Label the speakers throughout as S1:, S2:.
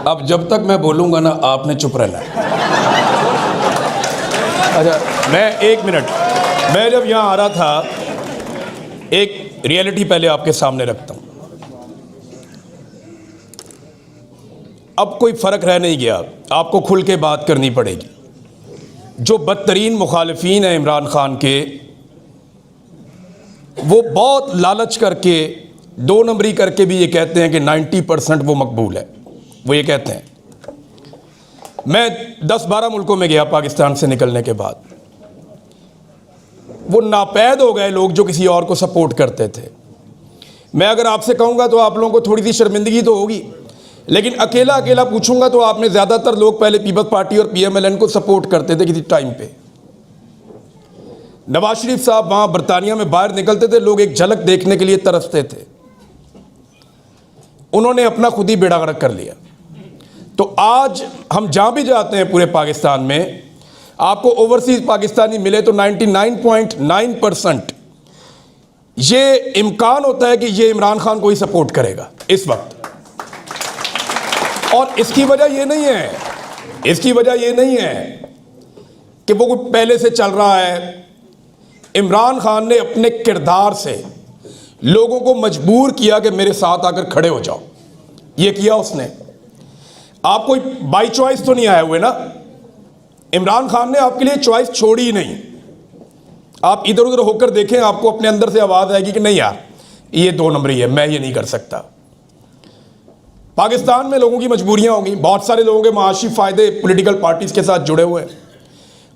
S1: अब जब तक मैं बोलूँगा ना आपने चुप रहना है। अच्छा मैं 1 मिनट, मैं जब यहाँ आ रहा था एक रियलिटी पहले आपके सामने रखता हूँ। अब कोई फ़र्क रह नहीं गया, आपको खुल के बात करनी पड़ेगी। जो बदतरीन मुखालिफिन हैं इमरान खान के, वो बहुत लालच करके 2 नंबरी करके भी ये कहते हैं कि 90% वो मकबूल है। वो ये कहते हैं। मैं 10-12 मुल्कों में गया पाकिस्तान से निकलने के बाद, वो नापैद हो गए लोग जो किसी और को सपोर्ट करते थे। मैं अगर आपसे कहूँगा तो आप लोगों को थोड़ी सी शर्मिंदगी तो होगी, लेकिन अकेला अकेला पूछूंगा तो आप में ज़्यादातर लोग पहले पीपल्स पार्टी और PMLN को सपोर्ट करते थे किसी टाइम पे। नवाज शरीफ साहब वहाँ बरतानिया में बाहर निकलते थे, लोग एक झलक देखने के लिए तरसते थे। उन्होंने अपना खुद ही बेड़ा गर्क कर लिया। तो आज हम जहाँ भी जाते हैं पूरे पाकिस्तान में, आपको ओवरसीज़ पाकिस्तानी मिले तो 99.9% ये इम्कान होता है कि ये इमरान खान को ही सपोर्ट करेगा इस वक्त। और इसकी वजह ये नहीं है, इसकी वजह ये नहीं है कि वो कुछ पहले से चल रहा है। इमरान खान ने अपने किरदार से लोगों को मजबूर किया कि मेरे साथ आकर खड़े हो जाओ। ये किया उसने। आप कोई बाई चॉइस तो नहीं आए हुए ना। इमरान खान ने आपके लिए चॉइस छोड़ी ही नहीं। आप इधर उधर होकर देखें, आपको अपने अंदर से आवाज़ आएगी कि नहीं यार ये 2 नंबरी है, मैं ये नहीं कर सकता। पाकिस्तान में लोगों की मजबूरियां होंगी, बहुत सारे लोगों के माशी फ़ायदे पॉलिटिकल पार्टीज़ के साथ जुड़े हुए हैं।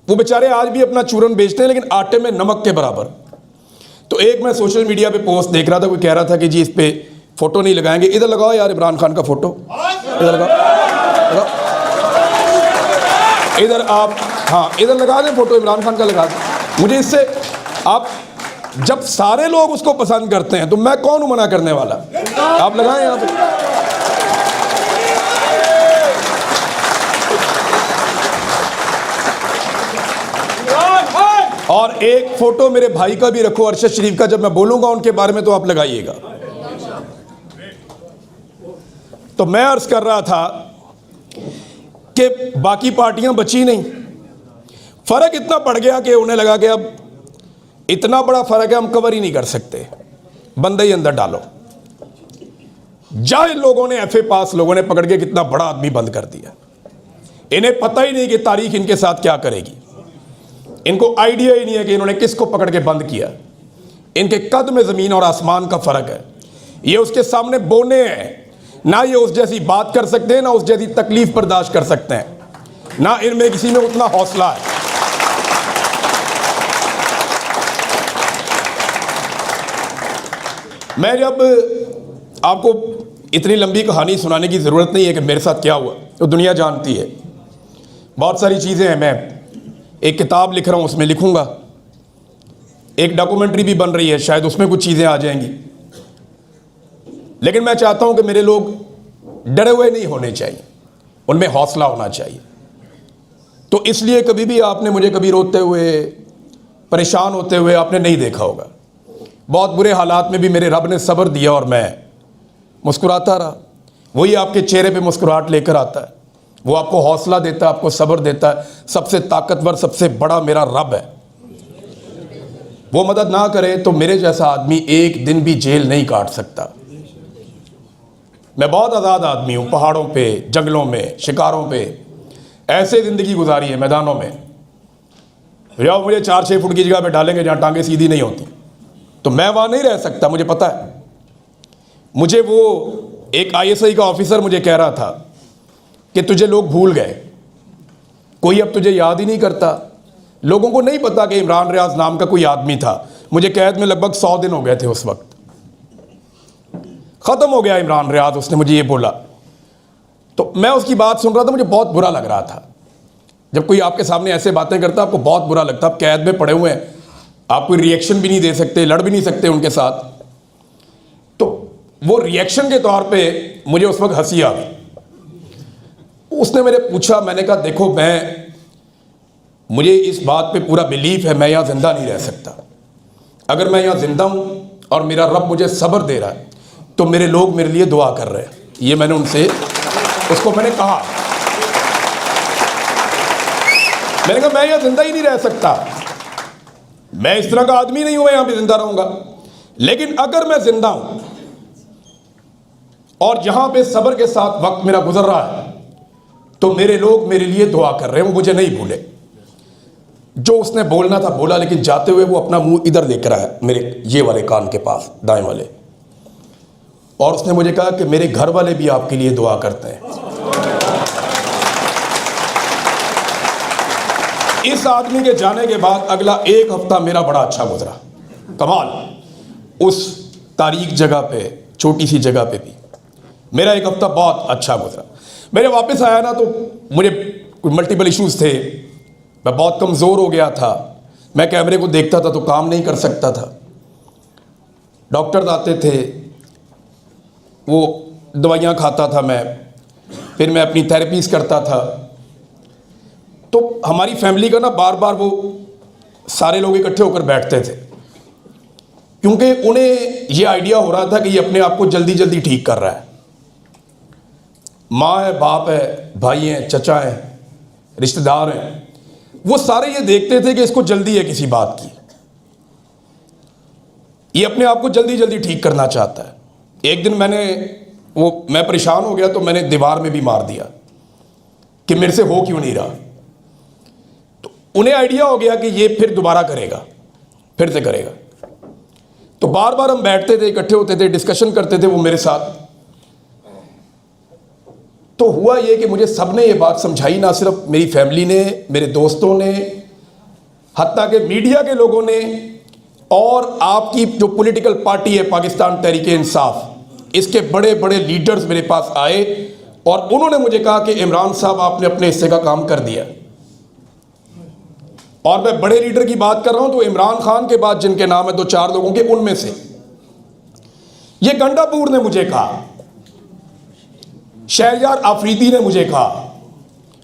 S1: वो बेचारे आज भी अपना चूरन बेचते हैं, लेकिन आटे में नमक के बराबर। तो एक मैं सोशल मीडिया पे पोस्ट देख रहा था, कोई कह रहा था कि जी इस पे फ़ोटो नहीं लगाएंगे। इधर लगाओ यार इमरान खान का फ़ोटो, इधर लगाओ, इधर आप, हाँ इधर लगा दें फ़ोटो इमरान खान का, लगा दें। मुझे इससे आप, जब सारे लोग उसको पसंद करते हैं तो मैं कौन हूँ मना करने वाला। आप लगाएं यहाँ पे। और एक फोटो मेरे भाई का भी रखो, अरशद शरीफ का। जब मैं बोलूंगा उनके बारे में तो आप लगाइएगा। तो मैं अर्ज कर रहा था कि बाकी पार्टियां बची नहीं। फर्क इतना पड़ गया कि उन्हें लगा कि अब इतना बड़ा फर्क है, हम कवर ही नहीं कर सकते, बंदे ही अंदर डालो। जाहिल लोगों ने, FA पास लोगों ने पकड़ के कितना बड़ा आदमी बंद कर दिया। इन्हें पता ही नहीं कि तारीख इनके साथ क्या करेगी। इनको आइडिया ही नहीं है कि इन्होंने किसको पकड़ के बंद किया। इनके कद में ज़मीन और आसमान का फ़र्क है। ये उसके सामने बोने हैं, ना ये उस जैसी बात कर सकते हैं, ना उस जैसी तकलीफ बर्दाश्त कर सकते हैं, ना इनमें किसी में उतना हौसला है। मैं जब, आपको इतनी लंबी कहानी सुनाने की ज़रूरत नहीं है कि मेरे साथ क्या हुआ, तो दुनिया जानती है। बहुत सारी चीज़ें हैं। मैं एक किताब लिख रहा हूँ, उसमें लिखूँगा। एक डॉक्यूमेंट्री भी बन रही है, शायद उसमें कुछ चीज़ें आ जाएंगी। लेकिन मैं चाहता हूँ कि मेरे लोग डरे हुए नहीं होने चाहिए, उनमें हौसला होना चाहिए। तो इसलिए कभी भी आपने मुझे कभी रोते हुए, परेशान होते हुए आपने नहीं देखा होगा। बहुत बुरे हालात में भी मेरे रब ने सब्र दिया और मैं मुस्कुराता रहा। वही आपके चेहरे पे मुस्कुराहट लेकर आता है, वो आपको हौसला देता है, आपको सब्र देता है। सबसे ताकतवर, सबसे बड़ा मेरा रब है। वो मदद ना करे तो मेरे जैसा आदमी एक दिन भी जेल नहीं काट सकता। मैं बहुत आज़ाद आदमी हूँ, पहाड़ों पे, जंगलों में, शिकारों पे ऐसे ज़िंदगी गुजारी है, मैदानों में। जाओ मुझे 4-6 फुट की जगह पे डालेंगे जहाँ टांगे सीधी नहीं होती, तो मैं वहाँ नहीं रह सकता, मुझे पता है। मुझे वो एक ISI का ऑफिसर मुझे कह रहा था कि तुझे लोग भूल गए, कोई अब तुझे याद ही नहीं करता। लोगों को नहीं पता कि इमरान रियाज नाम का कोई आदमी था। मुझे कैद में लगभग 100 दिन हो गए थे उस वक्त। ख़त्म हो गया इमरान रियाज, उसने मुझे ये बोला। तो मैं उसकी बात सुन रहा था, मुझे बहुत बुरा लग रहा था। जब कोई आपके सामने ऐसे बातें करता, आपको बहुत बुरा लगता। आप कैद में पड़े हुए हैं, आप कोई रिएक्शन भी नहीं दे सकते, लड़ भी नहीं सकते उनके साथ। तो वो रिएक्शन के तौर पे मुझे उस वक्त हंसी आ गई। उसने मेरे पूछा, मैंने कहा देखो, मुझे इस बात पे पूरा बिलीफ है, मैं यहाँ ज़िंदा नहीं रह सकता। अगर मैं यहाँ ज़िंदा हूँ और मेरा रब मुझे सब्र दे रहा है तो मेरे लोग मेरे लिए दुआ कर रहे हैं। ये मैंने उनसे उसको मैंने कहा, मैंने कहा मैं यहां जिंदा ही नहीं रह सकता, मैं इस तरह का आदमी नहीं हूं यहां पे जिंदा रहूंगा। लेकिन अगर मैं जिंदा हूं और यहां पे सब्र के साथ वक्त मेरा गुजर रहा है, तो मेरे लोग मेरे लिए दुआ कर रहे हैं, वो मुझे नहीं भूले। जो उसने बोलना था बोला, लेकिन जाते हुए वो अपना मुंह इधर लेकर आया, मेरे ये वाले कान के पास, दाएं वाले, और उसने मुझे कहा कि मेरे घर वाले भी आपके लिए दुआ करते हैं। इस आदमी के जाने के बाद अगला एक हफ्ता मेरा बड़ा अच्छा गुजरा, कमाल। उस तारीख जगह पे, छोटी सी जगह पे भी मेरा एक हफ्ता बहुत अच्छा गुजरा। मैं जब वापस आया ना, तो मुझे मल्टीपल इश्यूज थे, मैं बहुत कमज़ोर हो गया था, मैं कैमरे को देखता था तो काम नहीं कर सकता था, डॉक्टर्स आते थे, वो दवाइयाँ खाता था मैं, फिर मैं अपनी थेरेपीज करता था। तो हमारी फैमिली का ना बार बार वो सारे लोग इकट्ठे होकर बैठते थे, क्योंकि उन्हें ये आइडिया हो रहा था कि ये अपने आप को जल्दी जल्दी ठीक कर रहा है। माँ है, बाप है, भाई हैं, चचा हैं, रिश्तेदार हैं, वो सारे ये देखते थे कि इसको जल्दी है किसी बात की, ये अपने आप को जल्दी जल्दी ठीक करना चाहता है। एक दिन मैं परेशान हो गया, तो मैंने दीवार में भी मार दिया कि मेरे से हो क्यों नहीं रहा। तो उन्हें आइडिया हो गया कि ये फिर दोबारा करेगा, फिर से करेगा। तो बार बार हम बैठते थे, इकट्ठे होते थे, डिस्कशन करते थे वो मेरे साथ। तो हुआ ये कि मुझे सबने ये बात समझाई, ना सिर्फ मेरी फैमिली ने, मेरे दोस्तों ने, हत्ता के मीडिया के लोगों ने, और आपकी जो पॉलिटिकल पार्टी है पाकिस्तान तहरीक-ए-इंसाफ, इसके बड़े बड़े लीडर्स मेरे पास आए और उन्होंने मुझे कहा कि इमरान साहब आपने अपने हिस्से का काम कर दिया। और मैं बड़े लीडर की बात कर रहा हूं, तो इमरान खान के बाद जिनके नाम है 2-4 लोगों के, उनमें से ये गंडापुर ने मुझे कहा, शहरयार आफरीदी ने मुझे कहा,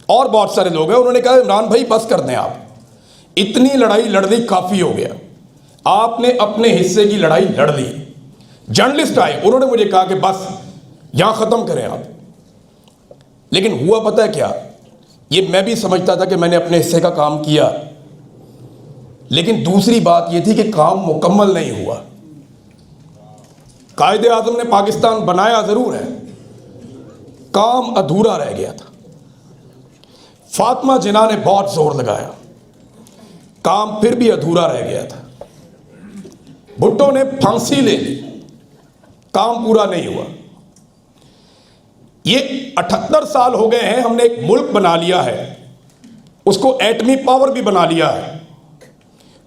S1: और बहुत सारे लोग हैं, उन्होंने कहा इमरान भाई बस कर दें, आप इतनी लड़ाई लड़ ली, काफ़ी हो गया, आपने अपने हिस्से की लड़ाई लड़ ली। जर्नलिस्ट आए, उन्होंने मुझे कहा कि बस यहां ख़त्म करें आप। लेकिन हुआ पता है क्या, ये मैं भी समझता था कि मैंने अपने हिस्से का काम किया, लेकिन दूसरी बात ये थी कि काम मुकम्मल नहीं हुआ। कायदे आज़म ने पाकिस्तान बनाया ज़रूर है, काम अधूरा रह गया था। फातिमा जिन्ना ने बहुत जोर लगाया, काम फिर भी अधूरा रह गया था। भुट्टो ने फांसी ले ली, काम पूरा नहीं हुआ। ये 78 साल हो गए हैं, हमने एक मुल्क बना लिया है, उसको एटमी पावर भी बना लिया है,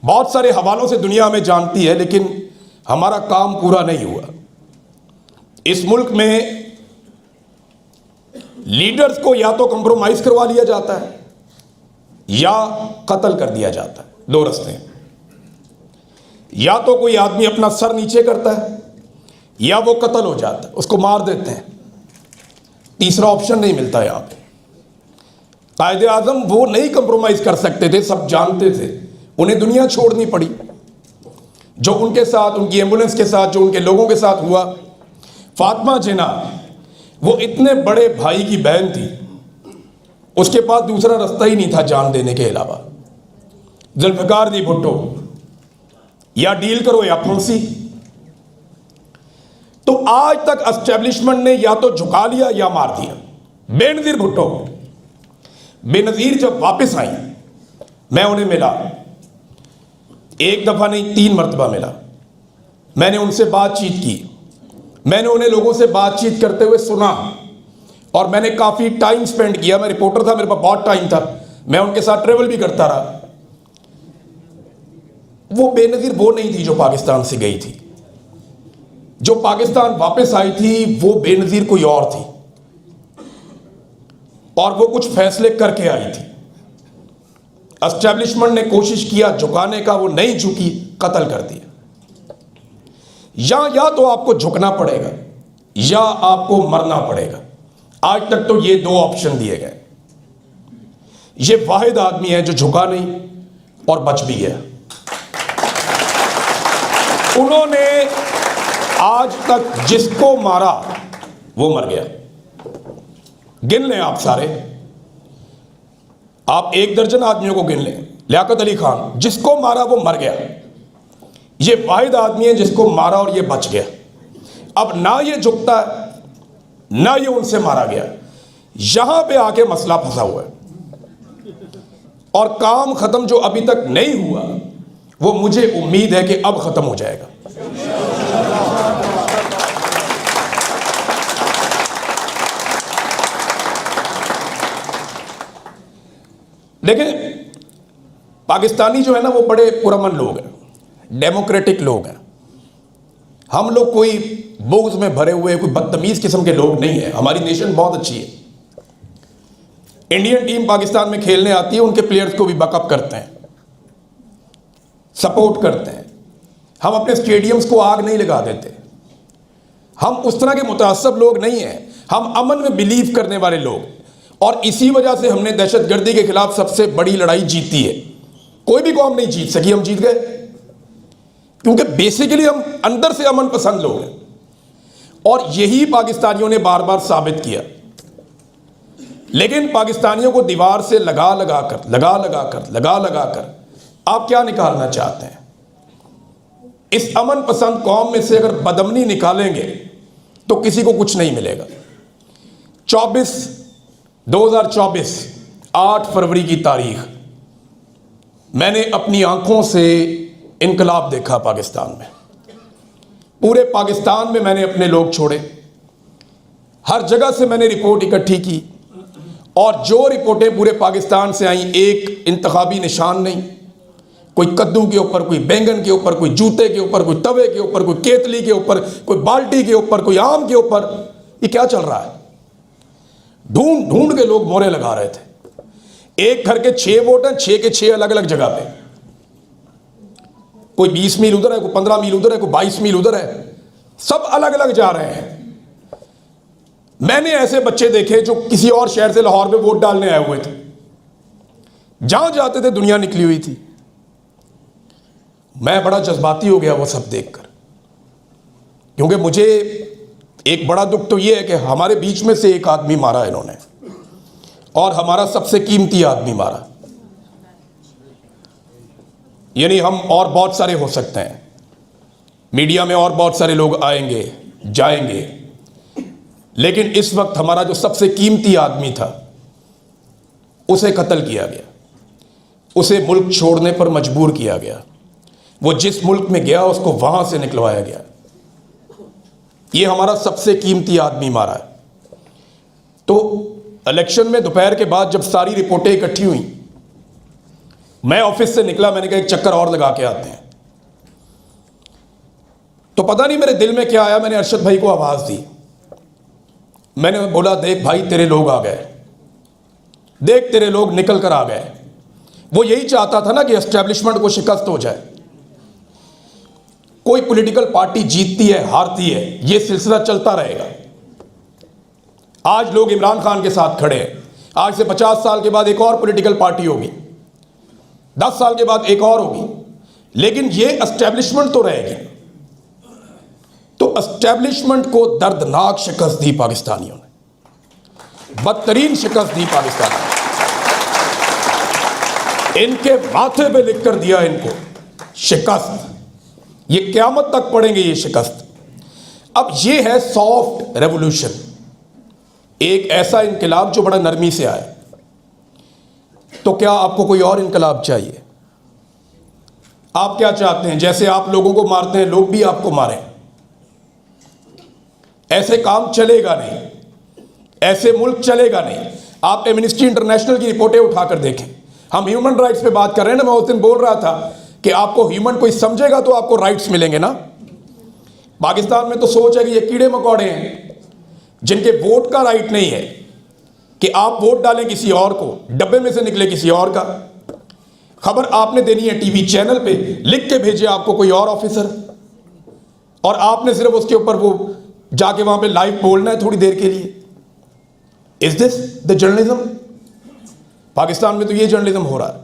S1: बहुत सारे हवालों से दुनिया में जानती है, लेकिन हमारा काम पूरा नहीं हुआ। इस मुल्क में लीडर्स को या तो कंप्रोमाइज करवा लिया जाता है या कत्ल कर दिया जाता है, दो रास्ते हैं। या तो कोई आदमी अपना सर नीचे करता है या वो कत्ल हो जाता है, उसको मार देते हैं, तीसरा ऑप्शन नहीं मिलता। यहां पे कायदे आज़म वो नहीं कंप्रोमाइज कर सकते थे, सब जानते थे, उन्हें दुनिया छोड़नी पड़ी। जो उनके साथ, उनकी एम्बुलेंस के साथ, जो उनके लोगों के साथ हुआ, फातिमा जिन्ना वो इतने बड़े भाई की बहन थी, उसके पास दूसरा रास्ता ही नहीं था जान देने के अलावा। जुल्फ़िकार जी भुट्टो, या डील करो या फांसी। तो आज तक एस्टेब्लिशमेंट ने या तो झुका लिया या मार दिया। बेनज़ीर भुट्टो, बेनज़ीर जब वापस आई, मैं उन्हें मिला, एक दफ़ा नहीं 3 मरतबा मिला। मैंने उनसे बातचीत की, मैंने उन्हें लोगों से बातचीत करते हुए सुना, और मैंने काफ़ी टाइम स्पेंड किया। मैं रिपोर्टर था, मेरे पास बहुत टाइम था, मैं उनके साथ ट्रेवल भी करता रहा। वो बेनज़ीर वो नहीं थी जो पाकिस्तान से गई थी, जो पाकिस्तान वापस आई थी वो बेनज़ीर कोई और थी, और वो कुछ फैसले करके आई थी। एस्टेब्लिशमेंट ने कोशिश किया झुकाने का, वो नहीं झुकी, कत्ल कर दिया। या तो आपको झुकना पड़ेगा या आपको मरना पड़ेगा। आज तक तो ये 2 ऑप्शन दिए गए। ये वाहिद आदमी है जो झुका नहीं और बच भी गया। उन्होंने आज तक जिसको मारा वो मर गया। गिन लें आप सारे, आप 1 दर्जन आदमियों को गिन लें। लियाकत अली खान, जिसको मारा वो मर गया, ये वाहिद आदमी है जिसको मारा और ये बच गया। अब ना ये झुकता है ना ये उनसे मारा गया, यहां पे आके मसला फंसा हुआ है। और काम खत्म जो अभी तक नहीं हुआ, वो मुझे उम्मीद है कि अब खत्म हो जाएगा। लेकिन पाकिस्तानी जो है ना, वो बड़े पुरअमन लोग हैं, डेमोक्रेटिक लोग हैं। हम लोग कोई बुग़्ज़ में भरे हुए, कोई बदतमीज़ किस्म के लोग नहीं हैं। हमारी नेशन बहुत अच्छी है। इंडियन टीम पाकिस्तान में खेलने आती है, उनके प्लेयर्स को भी बैकअप करते हैं, सपोर्ट करते हैं। हम अपने स्टेडियम्स को आग नहीं लगा देते। हम उस तरह के मुतअस्सब लोग नहीं हैं। हम अमन में बिलीव करने वाले लोग, और इसी वजह से हमने दहशतगर्दी के खिलाफ सबसे बड़ी लड़ाई जीती है। कोई भी कौम नहीं जीत सकी, हम जीत गए, क्योंकि बेसिकली हम अंदर से अमन पसंद लोग हैं। और यही पाकिस्तानियों ने बार बार साबित किया। लेकिन पाकिस्तानियों को दीवार से लगा लगा कर आप क्या निकालना चाहते हैं? इस अमन पसंद कौम में से अगर बदअमनी निकालेंगे तो किसी को कुछ नहीं मिलेगा। 2024 8 फरवरी की तारीख, मैंने अपनी आंखों से इनकलाब देखा पाकिस्तान में। पूरे पाकिस्तान में मैंने अपने लोग छोड़े, हर जगह से मैंने रिपोर्ट इकट्ठी की, और जो रिपोर्टें पूरे पाकिस्तान से आई, एक इंतखाबी निशान नहीं। कोई कद्दू के ऊपर, कोई बैंगन के ऊपर, कोई जूते के ऊपर, कोई तवे के ऊपर, कोई केतली के ऊपर, कोई बाल्टी के ऊपर, कोई आम के ऊपर। ये क्या चल रहा है? ढूंढ ढूंढ के लोग मोहरे लगा रहे थे। एक घर के 6 वोट हैं, 6 के 6 अलग अलग जगह पे। कोई 20 मील उधर है, कोई 15 मील उधर है, कोई 22 मील उधर है, सब अलग अलग जा रहे हैं। मैंने ऐसे बच्चे देखे जो किसी और शहर से लाहौर में वोट डालने आए हुए थे, जहां जाते थे दुनिया निकली हुई थी। मैं बड़ा जज्बाती हो गया वो सब देखकर, क्योंकि मुझे एक बड़ा दुख तो ये है कि हमारे बीच में से एक आदमी मारा इन्होंने, और हमारा सबसे कीमती आदमी मारा। यानी हम और बहुत सारे हो सकते हैं, मीडिया में और बहुत सारे लोग आएंगे जाएंगे, लेकिन इस वक्त हमारा जो सबसे कीमती आदमी था उसे कत्ल किया गया, उसे मुल्क छोड़ने पर मजबूर किया गया। वो जिस मुल्क में गया उसको वहां से निकलवाया गया। ये हमारा सबसे कीमती आदमी मारा है। तो इलेक्शन में दोपहर के बाद जब सारी रिपोर्टें इकट्ठी हुई, मैं ऑफिस से निकला, मैंने कहा एक चक्कर और लगा के आते हैं। तो पता नहीं मेरे दिल में क्या आया, मैंने अरशद भाई को आवाज दी। मैंने बोला, देख भाई तेरे लोग आ गए, देख तेरे लोग निकल कर आ गए। वो यही चाहता था ना कि एस्टेब्लिशमेंट को शिकस्त हो जाए। कोई पॉलिटिकल पार्टी जीतती है हारती है, ये सिलसिला चलता रहेगा। आज लोग इमरान खान के साथ खड़े हैं, आज से 50 साल के बाद एक और पॉलिटिकल पार्टी होगी, 10 साल के बाद एक और होगी, लेकिन ये एस्टेब्लिशमेंट तो रहेगी। तो एस्टेब्लिशमेंट को दर्दनाक शिकस्त दी पाकिस्तानियों ने, बदतरीन शिकस्त दी पाकिस्तानियों ने। इनके माथे पे लिख कर दिया इनको शिकस्त, ये क़यामत तक पड़ेंगे ये शिकस्त। अब ये है सॉफ्ट रेवोल्यूशन, एक ऐसा इनकलाब जो बड़ा नरमी से आए। तो क्या आपको कोई और इनकलाब चाहिए? आप क्या चाहते हैं? जैसे आप लोगों को मारते हैं लोग भी आपको मारें? ऐसे काम चलेगा नहीं, ऐसे मुल्क चलेगा नहीं। आप एमनेस्टी इंटरनेशनल की रिपोर्टें उठाकर देखें। हम ह्यूमन राइट्स पे बात कर रहे हैं ना, मैं उस दिन बोल रहा था कि आपको ह्यूमन कोई समझेगा तो आपको राइट्स मिलेंगे ना। पाकिस्तान में तो सोच है कि ये कीड़े मकोड़े हैं जिनके वोट का राइट नहीं है कि आप वोट डालें किसी और को, डब्बे में से निकले किसी और का। खबर आपने देनी है टीवी चैनल पे, लिख के भेजे आपको कोई और ऑफिसर, और आपने सिर्फ उसके ऊपर वो जाके वहां पे लाइव बोलना है थोड़ी देर के लिए। Is this the journalism? Pakistan में तो ये जर्नलिज्म हो रहा है।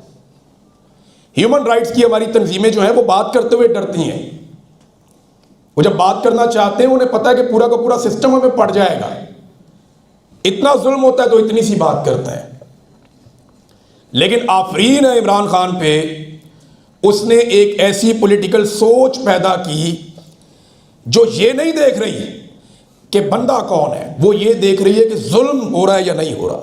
S1: ह्यूमन राइट्स की हमारी तंजीमें जो है वो बात करते हुए डरती हैं। वो जब बात करना चाहते हैं उन्हें पता है कि पूरा का पूरा सिस्टम हमें पड़ जाएगा, इतना जुल्म होता है तो इतनी सी बात करते हैं। लेकिन आफरीन है इमरान खान पे, उसने एक ऐसी पॉलिटिकल सोच पैदा की जो ये नहीं देख रही कि बंदा कौन है, वो ये देख रही है कि जुल्म हो रहा है या नहीं हो रहा।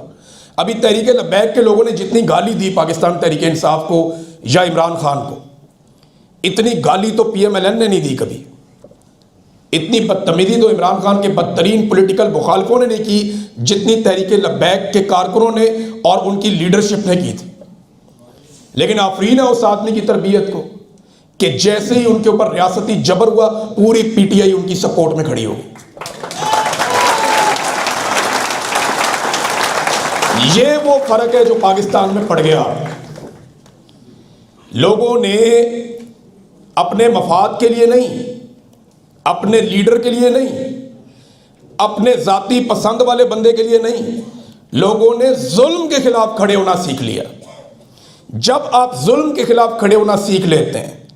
S1: अभी तहरीक लब्बैक के लोगों ने जितनी गाली दी पाकिस्तान तहरीक इंसाफ को या इमरान खान को, इतनी गाली तो PMLN ने नहीं दी कभी। इतनी बदतमीजी तो इमरान खान के बदतरीन पॉलिटिकल मुखालफों ने नहीं की जितनी तहरीक लब्बैक के कारकुनों ने और उनकी लीडरशिप ने की थी। लेकिन आफरीन है उस आदमी की तरबियत को कि जैसे ही उनके ऊपर रियासती जबर हुआ, पूरी PTI उनकी सपोर्ट में खड़ी होगी। ये वो फर्क है जो पाकिस्तान में पड़ गया। लोगों ने अपने मफाद के लिए नहीं, अपने लीडर के लिए नहीं, अपने जाती पसंद वाले बंदे के लिए नहीं, लोगों ने जुल्म के खिलाफ खड़े होना सीख लिया। जब आप जुल्म के खिलाफ खड़े होना सीख लेते हैं,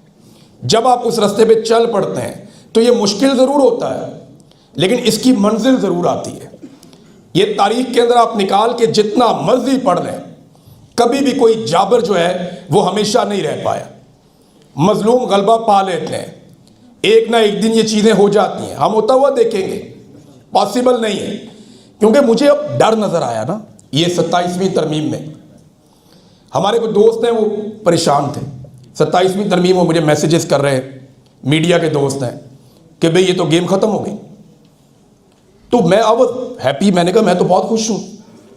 S1: जब आप उस रास्ते पे चल पड़ते हैं, तो ये मुश्किल ज़रूर होता है लेकिन इसकी मंजिल ज़रूर आती है। ये तारीख के अंदर आप निकाल के जितना मर्जी पढ़ लें, कभी भी कोई जाबर जो है वो हमेशा नहीं रह पाया। मजलूम गलबा पा लेते हैं, एक ना एक दिन ये चीज़ें हो जाती हैं। हम होता हुआ देखेंगे, पॉसिबल नहीं है। क्योंकि मुझे अब डर नज़र आया ना, ये 27वीं तरमीम में हमारे कुछ दोस्त हैं वो परेशान थे। 27वीं तरमीम वो मुझे मैसेजेस कर रहे हैं, मीडिया के दोस्त हैं कि भाई ये तो गेम ख़त्म हो गई। तो मैं अब हैप्पी, मैंने कहा मैं तो बहुत खुश हूँ।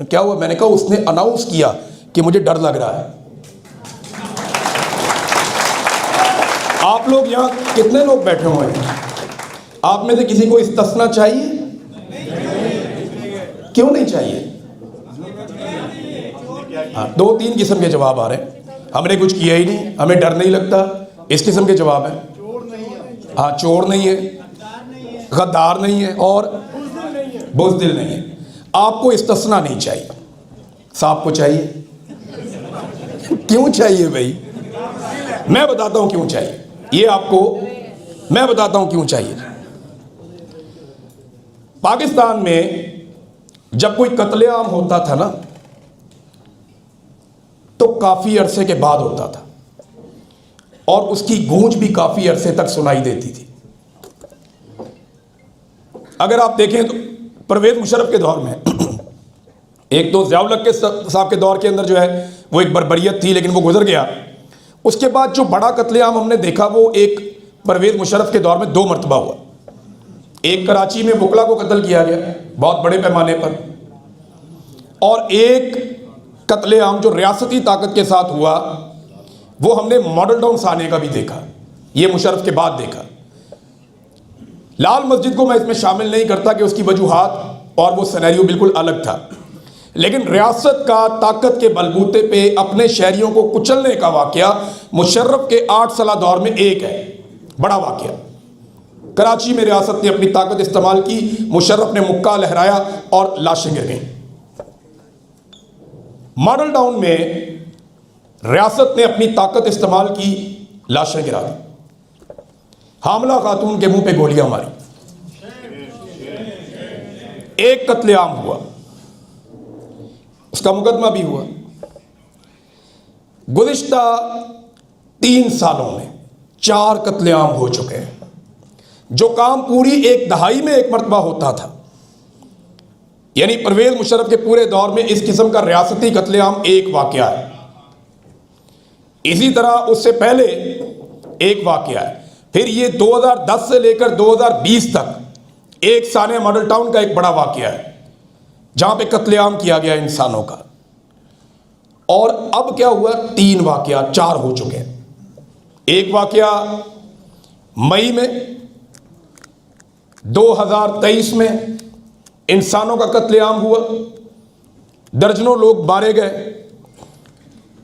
S1: क्या हुआ? मैंने कहा उसने अनाउंस किया कि मुझे डर लग रहा है। आप लोग यहाँ कितने लोग बैठे हुए हैं? आप में से किसी को इस्तिस्ना चाहिए? क्यों नहीं चाहिए? हाँ, 2-3 किस्म के जवाब आ रहे हैं। हमने कुछ किया ही नहीं, हमें डर नहीं लगता, इस किस्म के जवाब है। हाँ, चोर नहीं है, गद्दार नहीं है और बुज़दिल नहीं है। आपको इस्तिस्ना नहीं चाहिए, साहब को चाहिए। क्यों चाहिए भाई? मैं बताता हूं क्यों चाहिए। ये आपको मैं बताता हूं क्यों चाहिए। पाकिस्तान में जब कोई कत्लेआम होता था ना, तो काफी अरसे के बाद होता था और उसकी गूंज भी काफी अरसे तक सुनाई देती थी। अगर आप देखें तो परवेज मुशर्रफ के दौर में एक तो ज़िया उल हक के साहब के दौर के अंदर जो है वो एक बर्बरियत थी, लेकिन वो गुजर गया। उसके बाद जो बड़ा कत्लेआम हमने देखा वो एक परवेज मुशर्रफ के दौर में 2 मरतबा हुआ। एक कराची में बुकला को कत्ल किया गया बहुत बड़े पैमाने पर, और एक कत्लेआम जो रियासती ताकत के साथ हुआ वो हमने मॉडल टाउन साने का भी देखा, ये मुशर्रफ के बाद देखा। लाल मस्जिद को मैं इसमें शामिल नहीं करता कि उसकी वजूहात और वो सिनेरियो बिल्कुल अलग था, लेकिन रियासत का ताकत के बलबूते पे अपने शहरियों को कुचलने का वाकया मुशर्रफ के 8 साल दौर में एक है, बड़ा वाकया। कराची में रियासत ने अपनी ताकत इस्तेमाल की, मुशर्रफ ने मुक्का लहराया और लाशें गिर गईं। मॉडल टाउन में रियासत ने अपनी ताकत इस्तेमाल की, लाशें गिरा दी। हामला खातून के मुंह पे गोलियां मारी, एक कत्लेआम हुआ, उसका मुकदमा भी हुआ। गुज़िश्ता 3 सालों में 4 कत्लेआम हो चुके हैं। जो काम पूरी एक दहाई में एक मरतबा होता था, यानी परवेज मुशर्रफ के पूरे दौर में इस किस्म का रियासती कत्लेआम एक वाकया है। इसी तरह उससे पहले एक वाकया है। फिर ये 2010 से लेकर 2020 तक एक साने मॉडल टाउन का एक बड़ा वाकया है जहां पे कत्लेआम किया गया इंसानों का। और अब क्या हुआ? 3 वाकया, 4 हो चुके हैं। एक वाकया मई में 2023 में इंसानों का कत्लेआम हुआ, दर्जनों लोग मारे गए।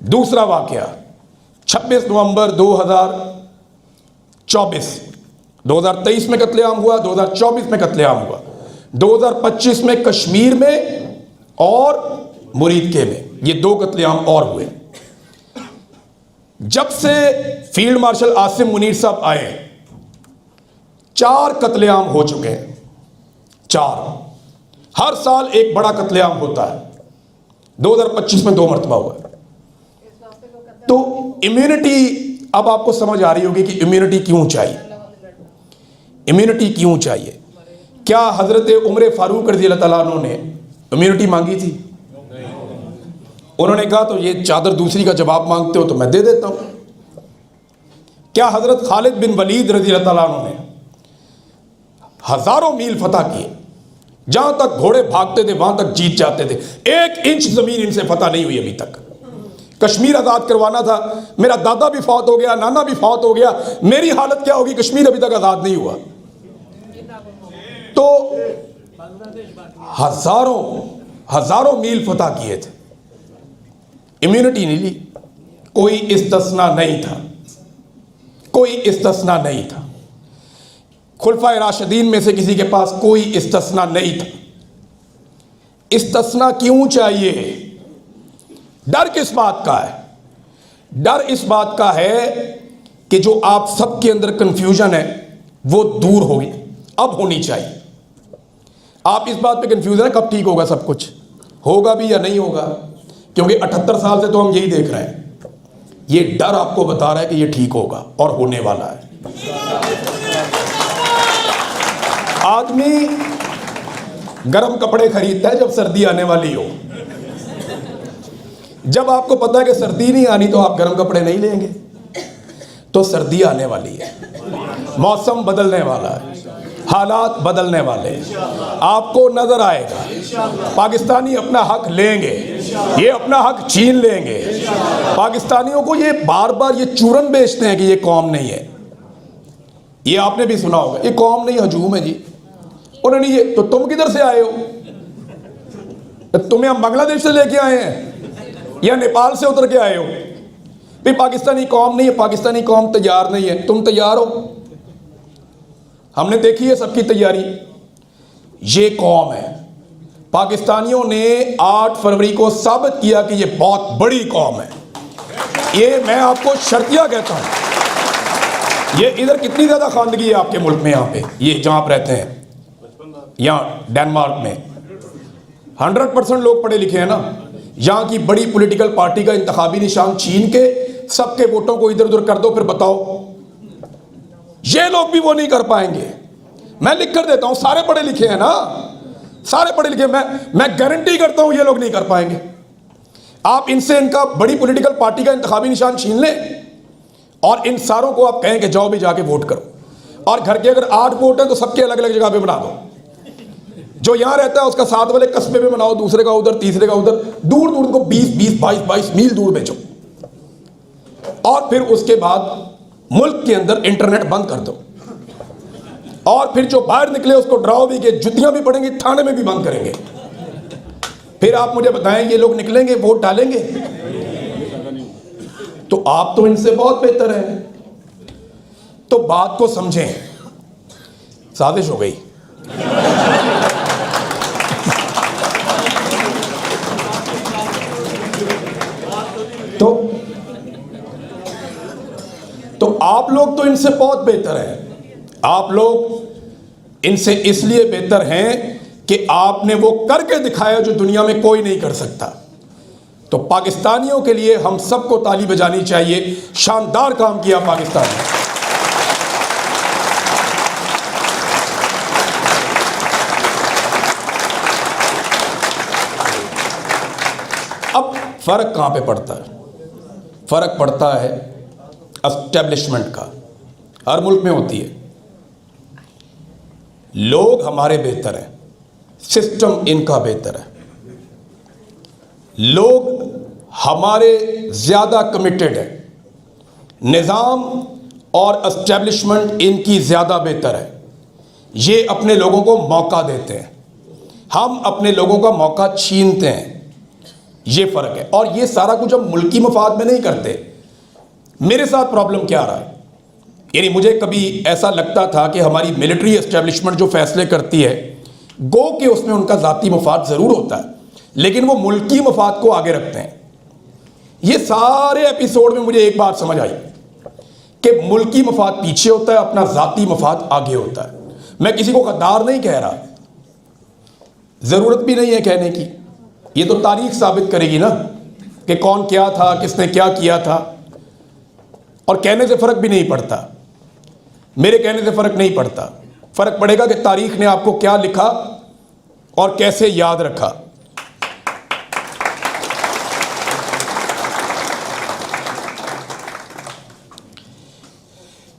S1: दूसरा वाकया 26 नवंबर 2023 में कत्लेआम हुआ, 2024 में कत्लेआम हुआ, 2025 में कश्मीर में और मुरीदके में, ये 2 कत्लेआम और हुए। जब से फील्ड मार्शल आसिम मुनीर साहब आए 4 कत्लेआम हो चुके हैं, 4। हर साल एक बड़ा कत्लेआम होता है, 2025 में 2 मरतबा हुआ। तो इम्यूनिटी, अब आपको समझ आ रही होगी कि इम्यूनिटी क्यों चाहिए, इम्यूनिटी क्यों चाहिए। क्या हजरत उमर फारूक रज़ी अल्लाह तआला अन्हु ने इम्यूनिटी मांगी थी? उन्होंने कहा तो ये चादर दूसरी का जवाब मांगते हो तो मैं दे देता हूं। क्या हजरत खालिद बिन वलीद रज़ी अल्लाह तआला अन्हु ने हजारों मील फतह किए, जहां तक घोड़े भागते थे वहां तक जीत जाते थे, 1 इंच जमीन इनसे फतह नहीं हुई अभी तक। कश्मीर आजाद करवाना था, मेरा दादा भी फौत हो गया, नाना भी फौत हो गया, मेरी हालत क्या होगी? कश्मीर अभी तक आजाद नहीं हुआ। तो हजारों मील फतह किए थे, इम्यूनिटी नहीं ली। कोई इस्तिस्ना नहीं था, कोई इस्तिस्ना नहीं था। खुलफाए राशिदीन में से किसी के पास कोई इस्तिस्ना नहीं था। इस्तिस्ना क्यों चाहिए? डर किस बात का है? डर इस बात का है कि जो आप सबके अंदर कंफ्यूजन है वो दूर होगी, अब होनी चाहिए। आप इस बात पे कंफ्यूजन है कब ठीक होगा, सब कुछ होगा भी या नहीं होगा, क्योंकि 78 साल से तो हम यही देख रहे हैं। ये डर आपको बता रहा है कि ये ठीक होगा और होने वाला है। आदमी गर्म कपड़े खरीदता है जब सर्दी आने वाली हो। जब आपको पता है कि सर्दी नहीं आनी तो आप गर्म कपड़े नहीं लेंगे। तो सर्दी आने वाली है, मौसम बदलने वाला है, हालात बदलने वाले हैं, आपको नजर आएगा। पाकिस्तानी अपना हक लेंगे, ये अपना हक छीन लेंगे। पाकिस्तानियों को ये बार बार ये चूरन बेचते हैं कि ये कौम नहीं है। ये आपने भी सुना होगा, ये कौम नहीं हजूम है जी। उन्होंने ये तो तुम किधर से आए हो? तुम्हें हम बांग्लादेश से लेके आए हैं या नेपाल से उतर के आए हो? भाई पाकिस्तानी कौम नहीं है, पाकिस्तानी कौम तैयार नहीं है, तुम तैयार हो? हमने देखी है सबकी तैयारी। ये कौम है, पाकिस्तानियों ने 8 फरवरी को साबित किया कि ये बहुत बड़ी कौम है। ये मैं आपको शर्तिया कहता हूं। ये इधर कितनी ज्यादा खानदगी है आपके मुल्क में, यहाँ पे ये जहां आप रहते हैं, यहाँ डेनमार्क में 100% लोग पढ़े लिखे हैं ना। यहाँ की बड़ी पॉलिटिकल पार्टी का इंतखाबी निशान छीन के सबके वोटों को इधर उधर कर दो, फिर बताओ ये लोग भी वो नहीं कर पाएंगे। मैं लिख कर देता हूं, सारे पढ़े लिखे हैं ना, सारे पढ़े लिखे। मैं गारंटी करता हूं ये लोग नहीं कर पाएंगे। आप इनसे इनका बड़ी पॉलिटिकल पार्टी का इंतखाबी निशान छीन लें और इन सारों को आप कहें कि जाओ भी जाके वोट करो। और घर के अगर 8 वोट हैं तो सबके अलग अलग जगह पे बना दो। जो यहां रहता है उसका 7 वाले कस्बे में बनाओ, दूसरे का उधर, तीसरे का उधर, दूर दूर को 20-20, 22-22 मील दूर बेचो। और फिर उसके बाद मुल्क के अंदर इंटरनेट बंद कर दो। और फिर जो बाहर निकले उसको डराओ भी कि जुतियां भी पड़ेंगी, थाने में भी बंद करेंगे। फिर आप मुझे बताएं ये लोग निकलेंगे, वोट डालेंगे? तो आप तो इनसे बहुत बेहतर हैं। तो बात को समझें, साजिश हो गई। तो आप लोग तो इनसे बहुत बेहतर हैं। आप लोग इनसे इसलिए बेहतर हैं कि आपने वो करके दिखाया जो दुनिया में कोई नहीं कर सकता। तो पाकिस्तानियों के लिए हम सबको ताली बजानी चाहिए। शानदार काम किया पाकिस्तान ने। अब फर्क कहां पे पड़ता है? फर्क पड़ता है एस्टेब्लिशमेंट का। हर मुल्क में होती है। लोग हमारे बेहतर हैं, सिस्टम इनका बेहतर है। लोग हमारे ज्यादा कमिटेड है, निज़ाम और एस्टेब्लिशमेंट इनकी ज्यादा बेहतर है। ये अपने लोगों को मौका देते हैं, हम अपने लोगों का मौका छीनते हैं। ये फर्क है। और ये सारा कुछ हम मुल्की मफाद में नहीं करते। मेरे साथ प्रॉब्लम क्या रहा है, यानी मुझे कभी ऐसा लगता था कि हमारी मिलिट्री एस्टेब्लिशमेंट जो फैसले करती है, गो कि उसमें उनका ज़ाती मफाद ज़रूर होता है, लेकिन वो मुल्की मफाद को आगे रखते हैं। ये सारे एपिसोड में मुझे एक बात समझ आई कि मुल्की मफाद पीछे होता है, अपना ज़ाती मफाद आगे होता है। मैं किसी को गद्दार नहीं कह रहा, ज़रूरत भी नहीं है कहने की। ये तो तारीख साबित करेगी ना कि कौन क्या था, किसने क्या किया था। और कहने से फ़र्क भी नहीं पड़ता, मेरे कहने से फ़र्क नहीं पड़ता। फ़र्क पड़ेगा कि तारीख ने आपको क्या लिखा और कैसे याद रखा।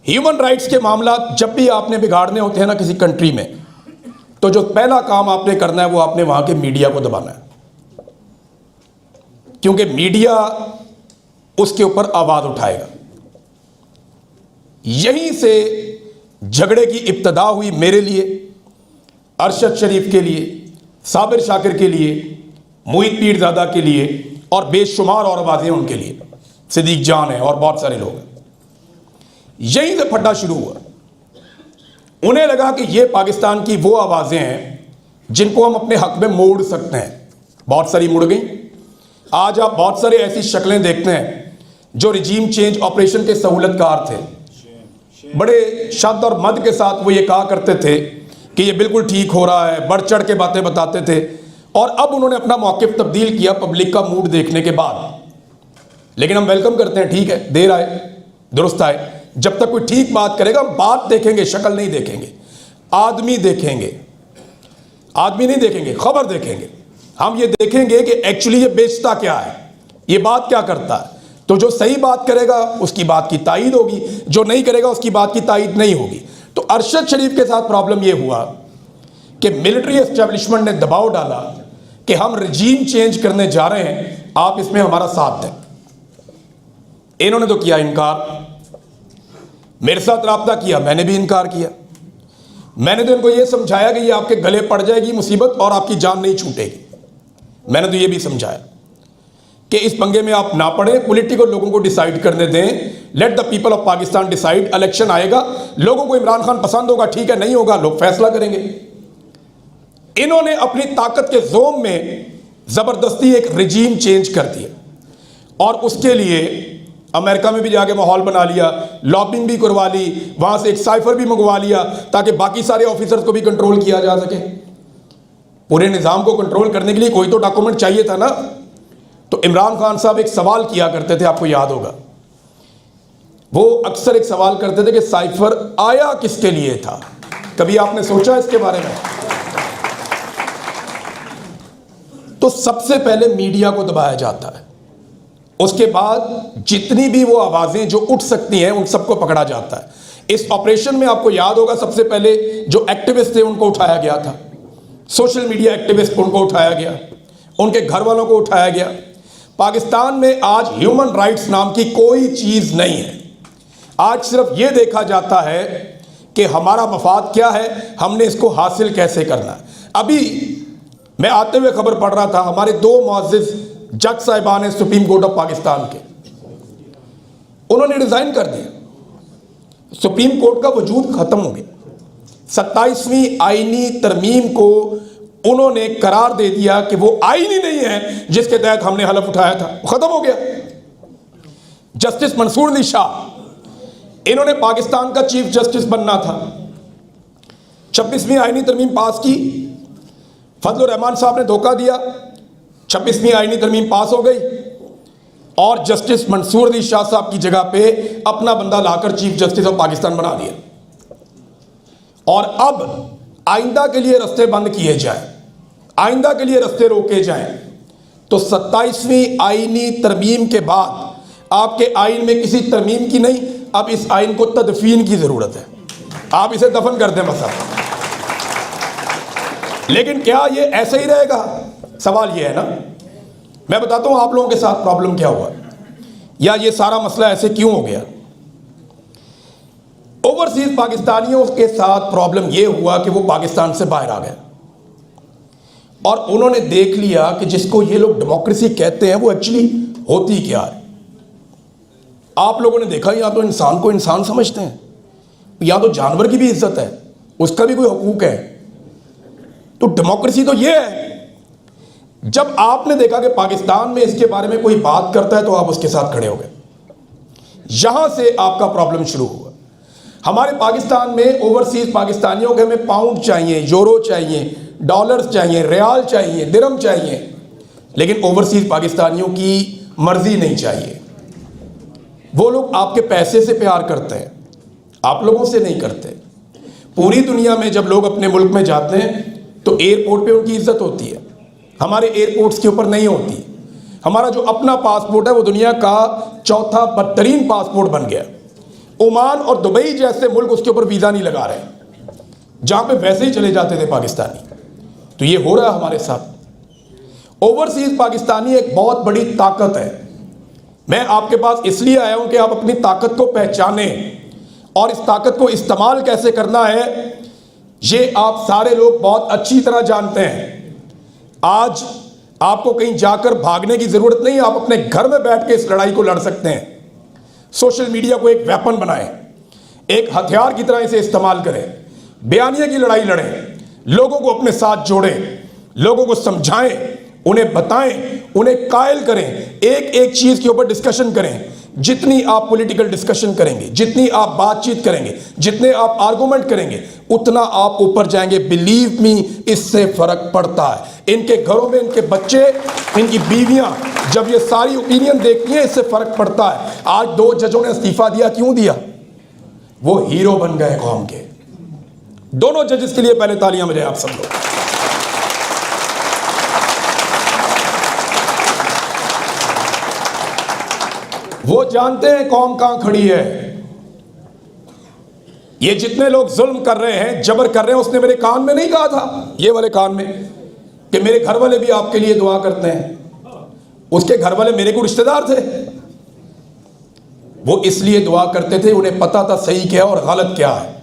S1: ह्यूमन राइट्स के मामला जब भी आपने बिगाड़ने होते हैं ना किसी कंट्री में, तो जो पहला काम आपने करना है वो आपने वहां के मीडिया को दबाना है, क्योंकि मीडिया उसके ऊपर आवाज उठाएगा। यहीं से झगड़े की इब्तदा हुई मेरे लिए, अरशद शरीफ के लिए, साबिर शाकिर के लिए, मोहित पीरजादा के लिए और बेशुमार और आवाजें उनके लिए, सिद्दीक जान है और बहुत सारे लोग हैं। यहीं से फटा शुरू हुआ। उन्हें लगा कि ये पाकिस्तान की वो आवाजें हैं जिनको हम अपने हक में मोड़ सकते हैं। बहुत सारी मुड़ गई। आज आप बहुत सारे ऐसी शक्लें देखते हैं जो रिजीम चेंज ऑपरेशन के सहूलतकार थे, बड़े शब्द और मद के साथ वो ये कहा करते थे कि ये बिल्कुल ठीक हो रहा है, बढ़ चढ़ के बातें बताते थे। और अब उन्होंने अपना मौक़िफ़ तब्दील किया पब्लिक का मूड देखने के बाद। लेकिन हम वेलकम करते हैं, ठीक है, देर आए दुरुस्त आए। जब तक कोई ठीक बात करेगा हम बात देखेंगे, शक्ल नहीं देखेंगे, आदमी देखेंगे। आदमी नहीं देखेंगे, खबर देखेंगे। हम ये देखेंगे कि एक्चुअली ये बेचता क्या है, ये बात क्या करता है। तो जो सही बात करेगा उसकी बात की तायीद होगी, जो नहीं करेगा उसकी बात की तायीद नहीं होगी। तो अरशद शरीफ के साथ प्रॉब्लम ये हुआ कि मिलिट्री एस्टेब्लिशमेंट ने दबाव डाला कि हम रजीम चेंज करने जा रहे हैं, आप इसमें हमारा साथ दें। इन्होंने तो किया इनकार, मेरे साथ राब्ता किया, मैंने भी इनकार किया। मैंने तो इनको ये समझाया कि ये आपके गले पड़ जाएगी मुसीबत और आपकी जान नहीं छूटेगी। मैंने तो ये भी समझाया कि इस पंगे में आप ना पड़े, पॉलिटिकल लोगों को डिसाइड करने दें, let the people of Pakistan decide. Election आएगा, लोगों को इमरान खान पसंद होगा, ठीक है, नहीं होगा लोग फैसला करेंगे। इन्होंने अपनी ताकत के जोम में जबरदस्ती एक रिजीम चेंज कर दिया और उसके लिए अमेरिका में भी जाके माहौल बना लिया, लॉबिंग भी करवा ली, वहां से एक साइफर भी मंगवा लिया ताकि बाकी सारे ऑफिसर्स को भी कंट्रोल किया जा सके। पूरे निज़ाम को कंट्रोल करने के लिए कोई तो डॉक्यूमेंट चाहिए था ना। तो इमरान खान साहब एक सवाल किया करते थे, आपको याद होगा, वो अक्सर एक सवाल करते थे कि साइफर आया किसके लिए था। कभी आपने सोचा इसके बारे में? तो सबसे पहले मीडिया को दबाया जाता है, उसके बाद जितनी भी वो आवाजें जो उठ सकती हैं उन सबको पकड़ा जाता है। इस ऑपरेशन में आपको याद होगा सबसे पहले जो एक्टिविस्ट थे उनको उठाया गया था, सोशल मीडिया एक्टिविस्ट उनको उठाया गया, उनके घर वालों को उठाया गया। पाकिस्तान में आज ह्यूमन राइट्स नाम की कोई चीज नहीं है। आज सिर्फ ये देखा जाता है कि हमारा मफाद क्या है, हमने इसको हासिल कैसे करना है। अभी मैं आते हुए खबर पढ़ रहा था, हमारे दो मुअज़्ज़िज़ जज साहिबान है सुप्रीम कोर्ट ऑफ पाकिस्तान के, उन्होंने रिजाइन कर दिया। सुप्रीम कोर्ट का वजूद खत्म हो गया। 27वीं आईनी तरमीम को उन्होंने करार दे दिया कि वो आईन ही नहीं है जिसके तहत हमने हलफ उठाया था, खत्म हो गया। जस्टिस मंसूर अली शाह, इन्होंने पाकिस्तान का चीफ जस्टिस बनना था। 26वीं आईनी तरमीम पास की, फजलुर रहमान साहब ने धोखा दिया, 26वीं आईनी तरमीम पास हो गई और जस्टिस मंसूर अली शाह साहब की जगह पे अपना बंदा लाकर चीफ जस्टिस ऑफ पाकिस्तान बना दिया। और अब आइंदा के लिए रास्ते बंद किए जाएं, आइंदा के लिए रास्ते रोके जाएं। तो 27वीं आईनी तरमीम के बाद आपके आइन में किसी तरमीम की नहीं, अब इस आइन को तदफीन की जरूरत है, आप इसे दफन कर दें बस। लेकिन क्या ये ऐसे ही रहेगा? सवाल ये है ना। मैं बताता हूं आप लोगों के साथ प्रॉब्लम क्या हुआ या ये सारा मसला ऐसे क्यों हो गया। ओवरसीज पाकिस्तानियों के साथ प्रॉब्लम ये हुआ कि वो पाकिस्तान से बाहर आ गए और उन्होंने देख लिया कि जिसको ये लोग डेमोक्रेसी कहते हैं वो एक्चुअली होती क्या है। आप लोगों ने देखा, या तो इंसान को इंसान समझते हैं, या तो जानवर की भी इज्जत है, उसका भी कोई हुकूक है। तो डेमोक्रेसी तो ये है। जब आपने देखा कि पाकिस्तान में इसके बारे में कोई बात करता है तो आप उसके साथ खड़े हो गए। यहां से आपका प्रॉब्लम शुरू हुआ। हमारे पाकिस्तान में ओवरसीज पाकिस्तानियों के हमें पाउंड चाहिए, यूरो चाहिए, डॉलर्स चाहिए, रियाल चाहिए, दिरहम चाहिए, लेकिन ओवरसीज पाकिस्तानियों की मर्जी नहीं चाहिए। वो लोग आपके पैसे से प्यार करते हैं, आप लोगों से नहीं करते। पूरी दुनिया में जब लोग अपने मुल्क में जाते हैं तो एयरपोर्ट पे उनकी इज्जत होती है, हमारे एयरपोर्ट्स के ऊपर नहीं होती। हमारा जो अपना पासपोर्ट है वो दुनिया का चौथा बदतरीन पासपोर्ट बन गया। ओमान और दुबई जैसे मुल्क उसके ऊपर वीज़ा नहीं लगा रहे, जहाँ पे वैसे ही चले जाते थे पाकिस्तानी। तो ये हो रहा है हमारे साथ। ओवरसीज पाकिस्तानी एक बहुत बड़ी ताकत है। मैं आपके पास इसलिए आया हूं कि आप अपनी ताकत को पहचानें और इस ताकत को इस्तेमाल कैसे करना है ये आप सारे लोग बहुत अच्छी तरह जानते हैं। आज आपको कहीं जाकर भागने की जरूरत नहीं, आप अपने घर में बैठ के इस लड़ाई को लड़ सकते हैं। सोशल मीडिया को एक वेपन बनाएं, एक हथियार की तरह इसे इस्तेमाल करें, बयानिया की लड़ाई लड़ें, लोगों को अपने साथ जोड़ें, लोगों को समझाएं, उन्हें बताएं, उन्हें कायल करें, एक एक चीज के ऊपर डिस्कशन करें। जितनी आप पॉलिटिकल डिस्कशन करेंगे, जितनी आप बातचीत करेंगे, जितने आप आर्गुमेंट करेंगे, उतना आप ऊपर जाएंगे। बिलीव मी, इससे फर्क पड़ता है। इनके घरों में इनके बच्चे, इनकी बीवियां जब ये सारी ओपिनियन देखती हैं, इससे फर्क पड़ता है। आज 2 जजों ने इस्तीफा दिया, क्यों दिया? वो हीरो बन गए कौम के। दोनों जजेस के लिए पहले तालियां बजाएं आप सब लोग। वो जानते हैं कौम कहां खड़ी है। ये जितने लोग जुल्म कर रहे हैं, जबर कर रहे हैं, उसने मेरे कान में नहीं कहा था, ये वाले कान में, कि मेरे घर वाले भी आपके लिए दुआ करते हैं। उसके घर वाले मेरे को रिश्तेदार थे, वो इसलिए दुआ करते थे, उन्हें पता था सही क्या और गलत क्या है।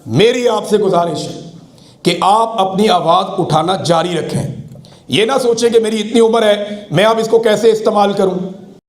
S1: मेरी आपसे गुजारिश है कि आप अपनी आवाज उठाना जारी रखें। ये ना सोचें कि मेरी इतनी उम्र है, मैं अब इसको कैसे इस्तेमाल करूं।